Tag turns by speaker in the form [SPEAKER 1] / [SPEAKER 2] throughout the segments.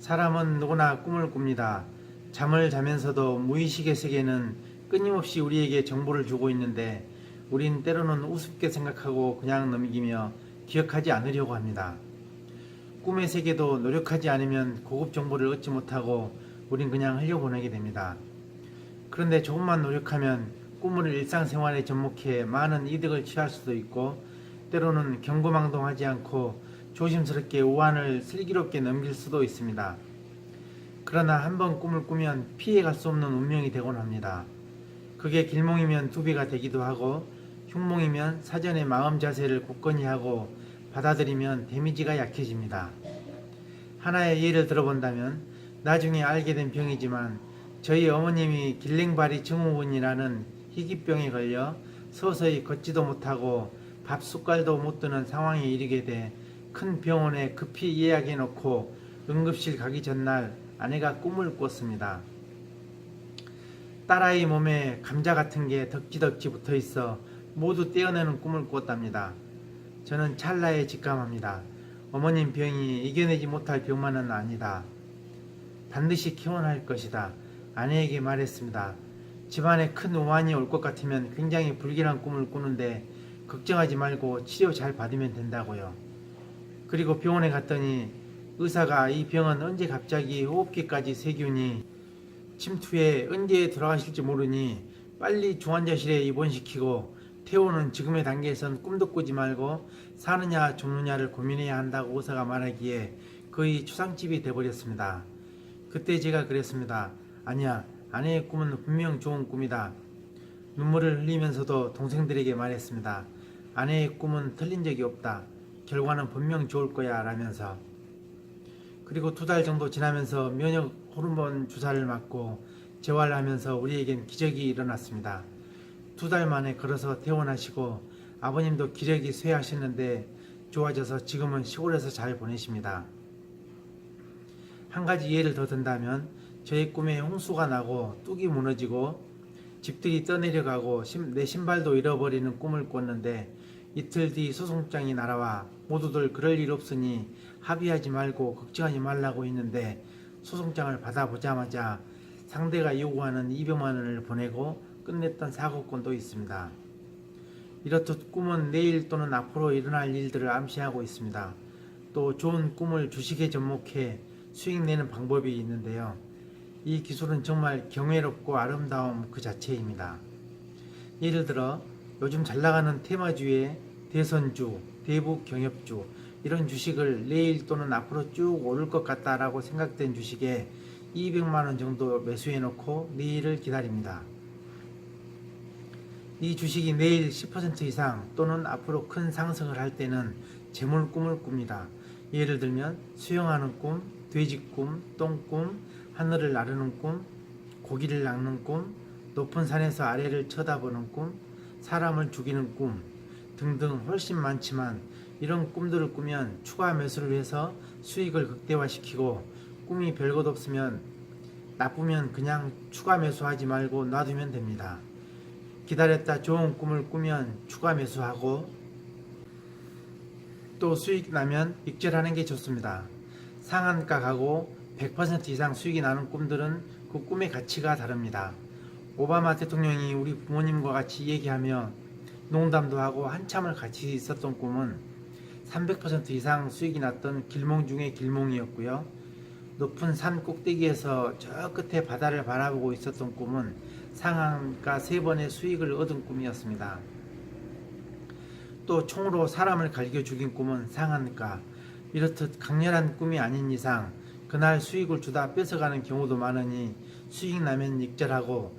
[SPEAKER 1] 사람은 누구나 꿈을 꿉니다. 잠을 자면서도 무의식의 세계는 끊임없이 우리에게 정보를 주고 있는데 우린 때로는 우습게 생각하고 그냥 넘기며 기억하지 않으려고 합니다. 꿈의 세계도 노력하지 않으면 고급 정보를 얻지 못하고 우린 그냥 흘려보내게 됩니다. 그런데 조금만 노력하면 꿈을 일상생활에 접목해 많은 이득을 취할 수도 있고 때로는 경거망동하지 않고 조심스럽게 우한을 슬기롭게 넘길 수도 있습니다. 그러나 한번 꿈을 꾸면 피해갈 수 없는 운명이 되곤 합니다. 그게 길몽이면 두비가 되기도 하고 흉몽이면 사전에 마음 자세를 굳건히 하고 받아들이면 데미지가 약해집니다. 하나의 예를 들어본다면 나중에 알게 된 병이지만 저희 어머님이 길랭바리 증후군이라는 희귀병에 걸려 서서히 걷지도 못하고 밥 숟갈도 못 드는 상황에 이르게 돼 큰 병원에 급히 예약해 놓고 응급실 가기 전날 아내가 꿈을 꿨습니다. 딸아이 몸에 감자 같은 게 덕지덕지 붙어 있어 모두 떼어내는 꿈을 꿨답니다. 저는 찰나에 직감합니다. 어머님 병이 이겨내지 못할 병만은 아니다. 반드시 개원할 것이다. 아내에게 말했습니다. 집안에 큰 우환이 올 것 같으면 굉장히 불길한 꿈을 꾸는데 걱정하지 말고 치료 잘 받으면 된다고요. 그리고 병원에 갔더니 의사가 이 병은 언제 갑자기 호흡기까지 세균이 침투해 언제 돌아가실지 모르니 빨리 중환자실에 입원시키고 퇴원은 지금의 단계에선 꿈도 꾸지 말고 사느냐 죽느냐를 고민해야 한다고 의사가 말하기에 거의 추상집이 돼버렸습니다. 그때 제가 그랬습니다. 아니야, 아내의 꿈은 분명 좋은 꿈이다. 눈물을 흘리면서도 동생들에게 말했습니다. 아내의 꿈은 틀린 적이 없다. 결과는 분명 좋을 거야 라면서. 그리고 2달 정도 지나면서 면역 호르몬 주사를 맞고 재활하면서 우리에겐 기적이 일어났습니다. 2달 만에 걸어서 퇴원하시고 아버님도 기력이 쇠하셨는데 좋아져서 지금은 시골에서 잘 보내십니다. 한 가지 예를 더 든다면 저의 꿈에 홍수가 나고 뚝이 무너지고 집들이 떠내려가고 내 신발도 잃어버리는 꿈을 꿨는데 이틀 뒤 소송장이 날아와 모두들 그럴 일 없으니 합의하지 말고 걱정하지 말라고 했는데 소송장을 받아보자마자 상대가 요구하는 200만 원을 보내고 끝냈던 사고건도 있습니다. 이렇듯 꿈은 내일 또는 앞으로 일어날 일들을 암시하고 있습니다. 또 좋은 꿈을 주식에 접목해 수익 내는 방법이 있는데요. 이 기술은 정말 경외롭고 아름다움 그 자체입니다. 예를 들어 요즘 잘나가는 테마주의 대선주, 대북 경협주 이런 주식을 내일 또는 앞으로 쭉 오를 것 같다라고 생각된 주식에 200만원 정도 매수해 놓고 내일을 기다립니다. 이 주식이 내일 10% 이상 또는 앞으로 큰 상승을 할 때는 재물 꿈을 꿉니다. 예를 들면 수영하는 꿈, 돼지 꿈, 똥꿈, 하늘을 나르는 꿈, 고기를 낚는 꿈, 높은 산에서 아래를 쳐다보는 꿈, 사람을 죽이는 꿈 등등 훨씬 많지만 이런 꿈들을 꾸면 추가 매수를 해서 수익을 극대화시키고 꿈이 별것 없으면 나쁘면 그냥 추가 매수하지 말고 놔두면 됩니다. 기다렸다 좋은 꿈을 꾸면 추가 매수하고 또 수익 나면 익절하는 게 좋습니다. 상한가 가고 100% 이상 수익이 나는 꿈들은 그 꿈의 가치가 다릅니다. 오바마 대통령이 우리 부모님과 같이 얘기하며 농담도 하고 한참을 같이 있었던 꿈은 300% 이상 수익이 났던 길몽 중의 길몽이었고요. 높은 산 꼭대기에서 저 끝에 바다를 바라보고 있었던 꿈은 상한가 3번의 수익을 얻은 꿈이었습니다. 또 총으로 사람을 갈겨 죽인 꿈은 상한가. 이렇듯 강렬한 꿈이 아닌 이상 그날 수익을 주다 뺏어가는 경우도 많으니 수익 나면 익절하고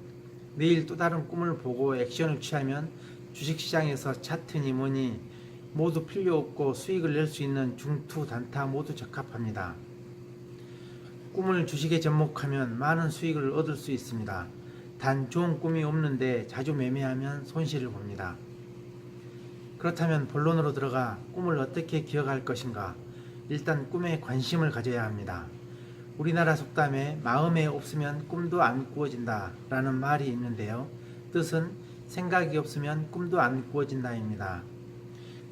[SPEAKER 1] 내일 또 다른 꿈을 보고 액션을 취하면 주식시장에서 차트니 뭐니 모두 필요 없고 수익을 낼 수 있는 중투 단타 모두 적합합니다. 꿈을 주식에 접목하면 많은 수익을 얻을 수 있습니다. 단 좋은 꿈이 없는데 자주 매매하면 손실을 봅니다. 그렇다면 본론으로 들어가 꿈을 어떻게 기억할 것인가? 일단 꿈에 관심을 가져야 합니다. 우리나라 속담에 마음에 없으면 꿈도 안 꾸어진다 라는 말이 있는데요. 뜻은 생각이 없으면 꿈도 안 꾸어진다입니다.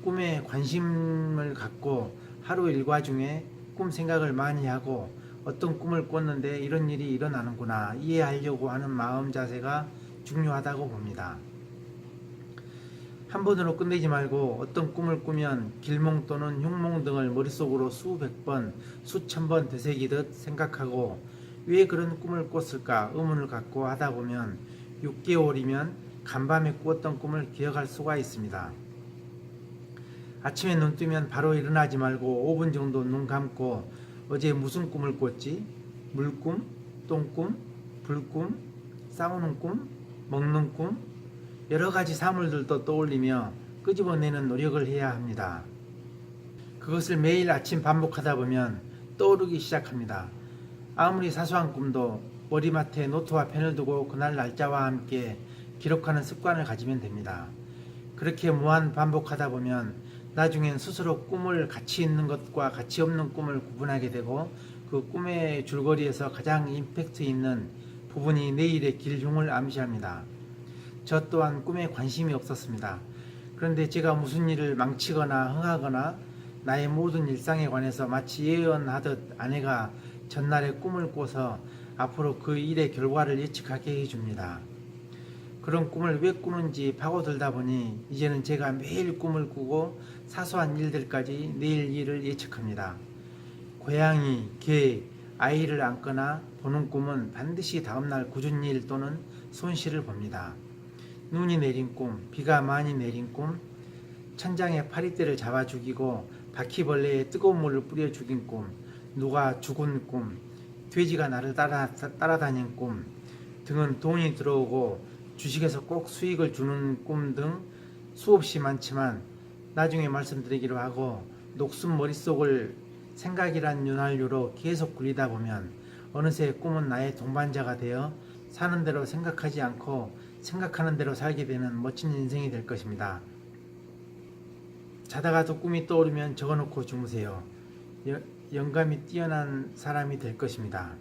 [SPEAKER 1] 꿈에 관심을 갖고 하루 일과 중에 꿈 생각을 많이 하고 어떤 꿈을 꿨는데 이런 일이 일어나는구나 이해하려고 하는 마음 자세가 중요하다고 봅니다. 한 번으로 끝내지 말고 어떤 꿈을 꾸면 길몽 또는 흉몽 등을 머릿속으로 수백 번, 수천 번 되새기듯 생각하고 왜 그런 꿈을 꿨을까 의문을 갖고 하다 보면 6개월이면 간밤에 꾸었던 꿈을 기억할 수가 있습니다. 아침에 눈 뜨면 바로 일어나지 말고 5분 정도 눈 감고 어제 무슨 꿈을 꿨지? 물꿈, 똥꿈, 불꿈, 싸우는 꿈, 먹는 꿈, 여러 가지 사물들도 떠올리며 끄집어내는 노력을 해야 합니다. 그것을 매일 아침 반복하다 보면 떠오르기 시작합니다. 아무리 사소한 꿈도 머리맡에 노트와 펜을 두고 그날 날짜와 함께 기록하는 습관을 가지면 됩니다. 그렇게 무한 반복하다 보면 나중엔 스스로 꿈을 가치 있는 것과 가치 없는 꿈을 구분하게 되고 그 꿈의 줄거리에서 가장 임팩트 있는 부분이 내일의 길흉을 암시합니다. 저 또한 꿈에 관심이 없었습니다. 그런데 제가 무슨 일을 망치거나 흥하거나 나의 모든 일상에 관해서 마치 예언하듯 아내가 전날에 꿈을 꿔서 앞으로 그 일의 결과를 예측하게 해줍니다. 그런 꿈을 왜 꾸는지 파고들다 보니 이제는 제가 매일 꿈을 꾸고 사소한 일들까지 내일 일을 예측합니다. 고양이, 개, 아이를 안거나 보는 꿈은 반드시 다음날 굳은 일 또는 손실을 봅니다. 눈이 내린 꿈, 비가 많이 내린 꿈, 천장에 파리떼를 잡아 죽이고 바퀴벌레에 뜨거운 물을 뿌려 죽인 꿈, 누가 죽은 꿈, 돼지가 나를 따라다닌 꿈 등은 돈이 들어오고 주식에서 꼭 수익을 주는 꿈 등 수없이 많지만 나중에 말씀드리기로 하고 녹슨 머릿속을 생각이란 윤활유로 계속 굴리다 보면 어느새 꿈은 나의 동반자가 되어 사는 대로 생각하지 않고 생각하는 대로 살게 되는 멋진 인생이 될 것입니다. 자다가도 꿈이 떠오르면 적어놓고 주무세요. 영감이 뛰어난 사람이 될 것입니다.